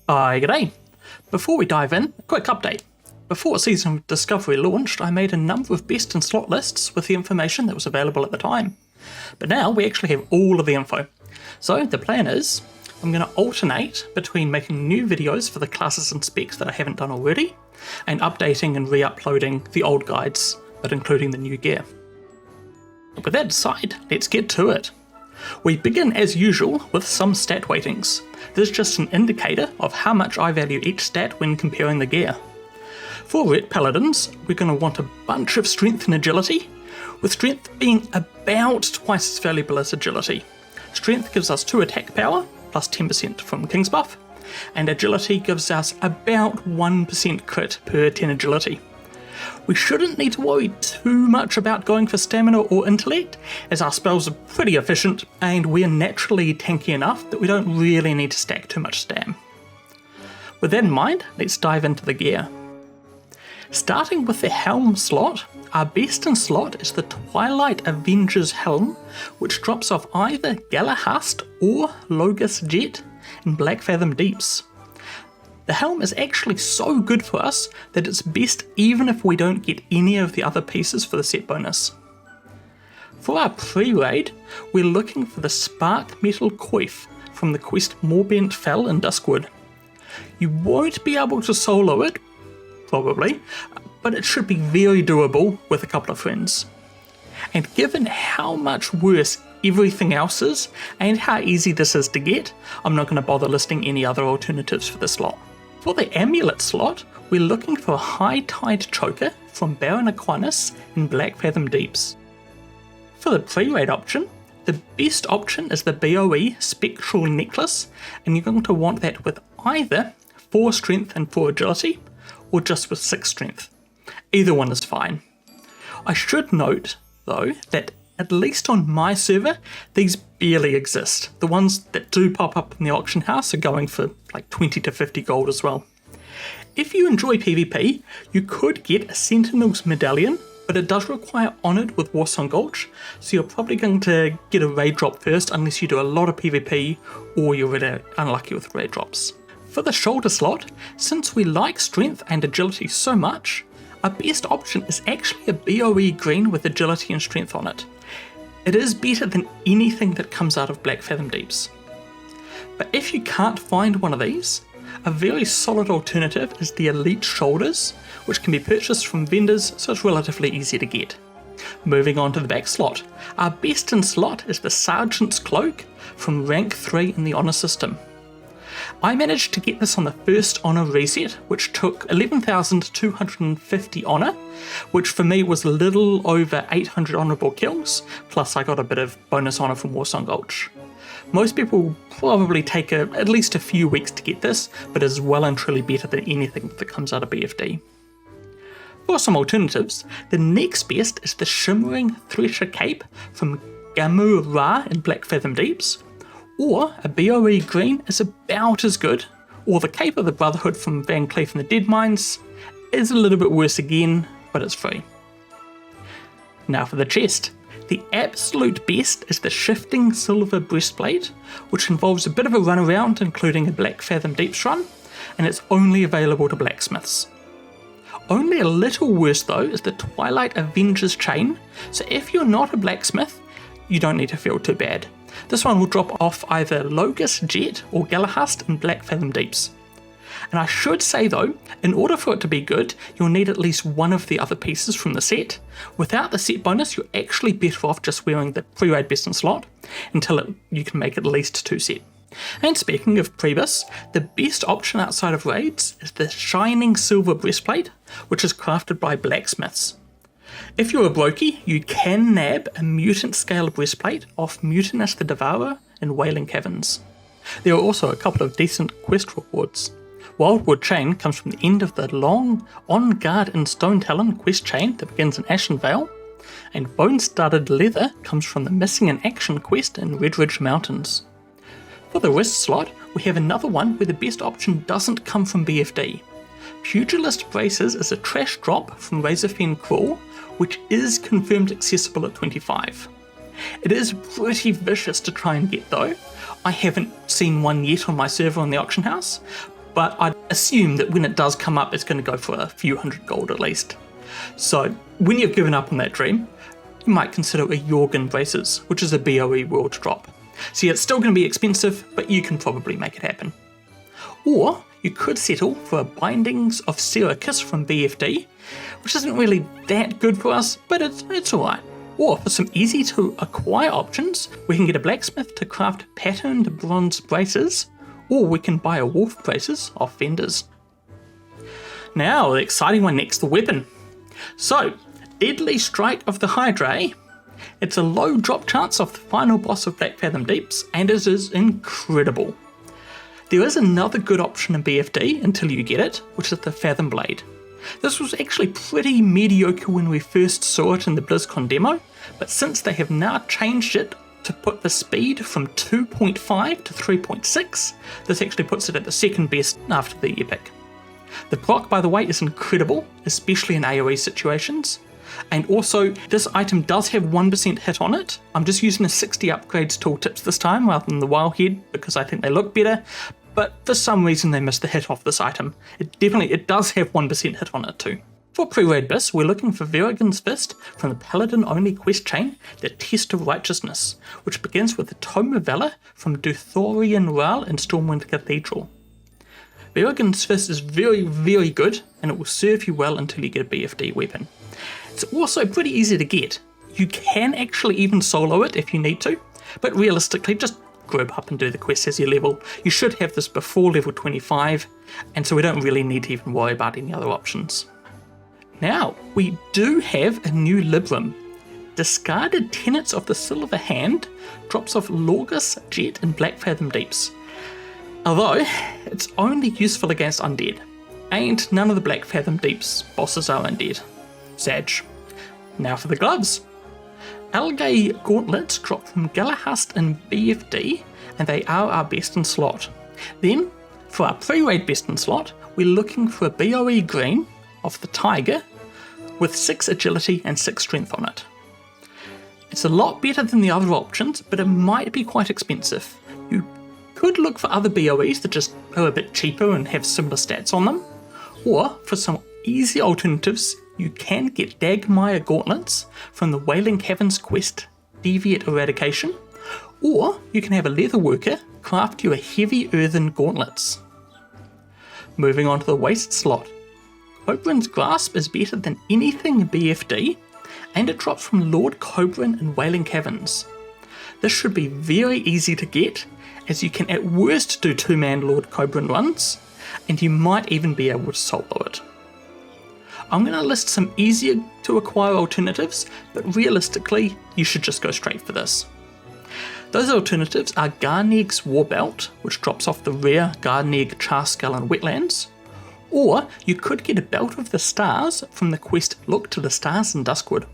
G'day. Before we dive in, a quick update. Before Season of Discovery launched, I made a number of best and slot lists with the information that was available at the time. But now we actually have all of the info. So the plan is, I'm going to alternate between making new videos for the classes and specs that I haven't done already, and updating and re-uploading the old guides, but including the new gear. But with that aside, let's get to it. We begin as usual with some stat weightings. This is just an indicator of how much I value each stat when comparing the gear. For Ret Paladins, we're going to want a bunch of strength and agility, with strength being about twice as valuable as agility. Strength gives us 2 attack power, plus 10% from King's buff, and agility gives us about 1% crit per 10 agility. We shouldn't need to worry too much about going for stamina or intellect, as our spells are pretty efficient and we're naturally tanky enough that we don't really need to stack too much stam. With that in mind, let's dive into the gear. Starting with the Helm slot, our best in slot is the Twilight Avenger's Helm, which drops off either Galahast or Logus Jet in Black Fathom Deeps. The Helm is actually so good for us that it's best even if we don't get any of the other pieces for the set bonus. For our pre-raid, we're looking for the Spark Metal Coif from the quest Morbent Fell in Duskwood. You won't be able to solo it, probably, but it should be very doable with a couple of friends. And given how much worse everything else is, and how easy this is to get, I'm not going to bother listing any other alternatives for this slot. For the Amulet slot, we're looking for a High Tide Choker from Baron Aquinas in Black Fathom Deeps. For the pre-raid option, the best option is the BOE Spectral Necklace, and you're going to want that with either 4 strength and 4 agility, or just with 6 strength. Either one is fine. I should note, though, that at least on my server, these barely exist. The ones that do pop up in the auction house are going for like 20 to 50 gold as well. If you enjoy PvP, you could get a Sentinel's Medallion, but it does require Honoured with Warsong Gulch, so you're probably going to get a raid drop first unless you do a lot of PvP or you're really unlucky with raid drops. For the shoulder slot, since we like strength and agility so much, our best option is actually a BOE green with agility and strength on it. It is better than anything that comes out of Black Fathom Deeps. But if you can't find one of these, a very solid alternative is the Elite Shoulders, which can be purchased from vendors, so it's relatively easy to get. Moving on to the back slot, our best in slot is the Sergeant's Cloak from rank 3 in the Honour system. I managed to get this on the first Honour reset, which took 11,250 Honour, which for me was a little over 800 honourable kills, plus I got a bit of bonus Honour from Warsong Gulch. Most people will probably take at least a few weeks to get this, but is well and truly better than anything that comes out of BFD. For some alternatives, the next best is the Shimmering Thresher Cape from Gamur Ra in Black Fathom Deeps, or a BOE green is about as good, or the Cape of the Brotherhood from Van Cleef and the Dead Mines is a little bit worse again, but it's free. Now for the chest. The absolute best is the Shifting Silver Breastplate, which involves a bit of a run around including a Black Fathom Deeps run, and it's only available to blacksmiths. Only a little worse though is the Twilight Avenger's Chain, so if you're not a blacksmith, you don't need to feel too bad. This one will drop off either Logus Jet or Galahast in Black Fathom Deeps. And I should say though, in order for it to be good, you'll need at least one of the other pieces from the set. Without the set bonus, you're actually better off just wearing the pre-raid best in slot until you can make at least 2 set. And speaking of Pre-BiS, the best option outside of raids is the Shining Silver Breastplate, which is crafted by blacksmiths. If you're a brokey, you can nab a Mutant Scale Breastplate off Mutinous the Devourer in Wailing Caverns. There are also a couple of decent quest rewards. Wildwood Chain comes from the end of the long On Guard in Stone Talon quest chain that begins in Ashen Vale, and Bone Studded Leather comes from the Missing in Action quest in Red Ridge Mountains. For the wrist slot, we have another one where the best option doesn't come from BFD. Pugilist Braces is a trash drop from Razorfen Crawl, which is confirmed accessible at 25. It is pretty vicious to try and get though. I haven't seen one yet on my server on the auction house, but I'd assume that when it does come up, it's going to go for a few hundred gold at least. So when you've given up on that dream, you might consider a Jorgen Braces, which is a BOE world drop. So yeah, it's still going to be expensive, but you can probably make it happen. Or you could settle for a Bindings of Seracus from BFD, which isn't really that good for us, but it's alright. Or for some easy to acquire options, we can get a blacksmith to craft patterned bronze braces, or we can buy a wolf braces off vendors. Now, the exciting one next, the weapon. So, Deadly Strike of the Hydra. It's a low drop chance of the final boss of Black Fathom Deeps, and it is incredible. There is another good option in BFD until you get it, which is the Fathom Blade. This was actually pretty mediocre when we first saw it in the BlizzCon demo, but since they have now changed it to put the speed from 2.5 to 3.6, this actually puts it at the second best after the Epic. The proc, by the way, is incredible, especially in AoE situations, and also this item does have 1% hit on it. I'm just using the 60 upgrades tooltips this time rather than the Wildhead because I think they look better, but for some reason they missed the hit off this item. It does have 1% hit on it too. For Pre-BiS, we're looking for Verrigan's Fist from the Paladin only quest chain, the Test of Righteousness, which begins with the Tome of Valor from Duthorian Ral in Stormwind Cathedral. Verrigan's Fist is very, very good, and it will serve you well until you get a BFD weapon. It's also pretty easy to get. You can actually even solo it if you need to, but realistically just group up and do the quest as you level. You should have this before level 25, and so we don't really need to even worry about any other options. Now, we do have a new Libram. Discarded Tenets of the Silver Hand drops off Lorgus, Jet, and Black Fathom Deeps. Although, it's only useful against undead, and none of the Black Fathom Deeps bosses are undead. Sag. Now for the gloves. Algae Gauntlets drop from Galahast and BFD, and they are our best in slot. Then, for our pre-raid best in slot, we're looking for a BOE green of the Tiger with 6 agility and 6 strength on it. It's a lot better than the other options, but it might be quite expensive. You could look for other BOEs that just are a bit cheaper and have similar stats on them, or for some easy alternatives, you can get Dagmire Gauntlets from the Wailing Caverns quest Deviate Eradication, or you can have a leather worker craft you a heavy earthen gauntlets. Moving on to the waist slot. Cobran's Grasp is better than anything BFD, and it drops from Lord Cobran and Wailing Caverns. This should be very easy to get, as you can at worst do 2-man Lord Cobran runs, and you might even be able to solo it. I'm going to list some easier to acquire alternatives, but realistically, you should just go straight for this. Those alternatives are Garneg's Warbelt, which drops off the rare Garneg Charskull and Wetlands, or you could get a Belt of the Stars from the quest Look to the Stars in Duskwood.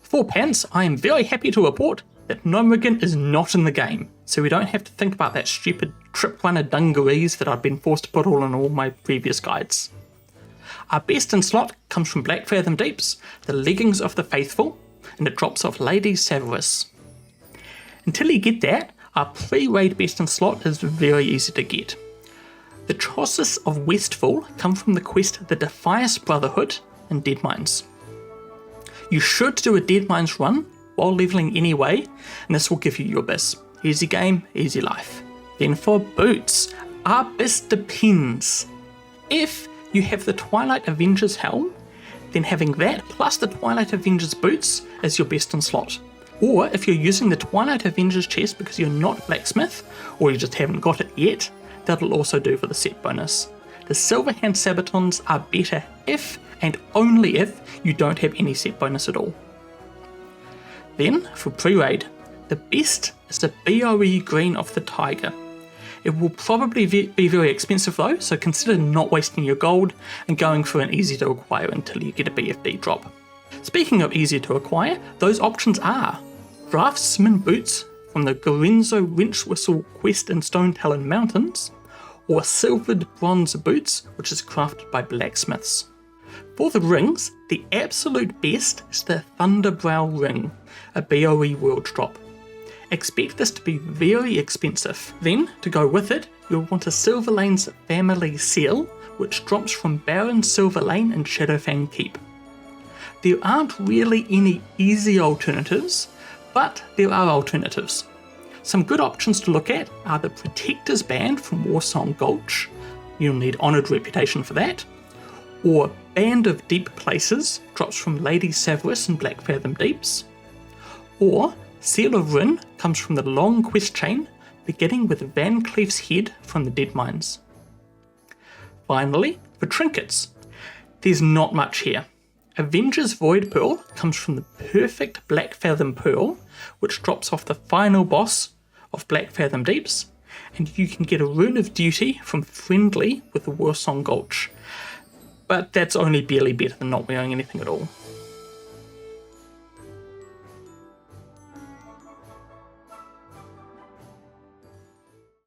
For pants, I am very happy to report that Gnomrigan is not in the game, so we don't have to think about that stupid Trip Runner dungarees that I've been forced to put in all my previous guides. Our best in slot comes from Black Fathom Deeps, the Leggings of the Faithful, and it drops off Lady Severus. Until you get that, our pre-raid best in slot is very easy to get. The Trossus of Westfall come from the quest The Defias Brotherhood in Deadmines. You should do a Deadmines run while leveling anyway, and this will give you your BiS. Easy game, easy life. Then for boots, our BiS depends. If you have the Twilight Avengers Helm, then having that plus the Twilight Avengers boots is your best in slot. Or if you're using the Twilight Avengers chest because you're not blacksmith, or you just haven't got it yet, that'll also do for the set bonus. The Silverhand Sabatons are better if, and only if, you don't have any set bonus at all. Then, for pre-raid, the best is the BOE Green of the Tiger. It will probably be very expensive though, so consider not wasting your gold and going for an easy to acquire until you get a BFD drop. Speaking of easy to acquire, those options are Draftsman Boots from the Gorenzo Wrench Whistle quest in Stone Talon Mountains, or Silvered Bronze Boots, which is crafted by blacksmiths. For the rings, the absolute best is the Thunderbrow Ring, a BOE world drop. Expect this to be very expensive. Then, to go with it, you'll want a Silverlane's Family Seal, which drops from Baron Silverlane and Shadowfang Keep. There aren't really any easy alternatives, but there are alternatives. Some good options to look at are the Protector's Band from Warsong Gulch, you'll need Honoured Reputation for that, or Band of Deep Places, drops from Lady Severus and Black Fathom Deeps, or Seal of Rin comes from the Long Quest Chain, beginning with Van Cleef's Head from the Dead Mines. Finally, for trinkets, there's not much here. Avenger's Void Pearl comes from the perfect Black Fathom Pearl, which drops off the final boss of Black Fathom Deeps, and you can get a Rune of Duty from Friendly with the Warsong Gulch. But that's only barely better than not wearing anything at all.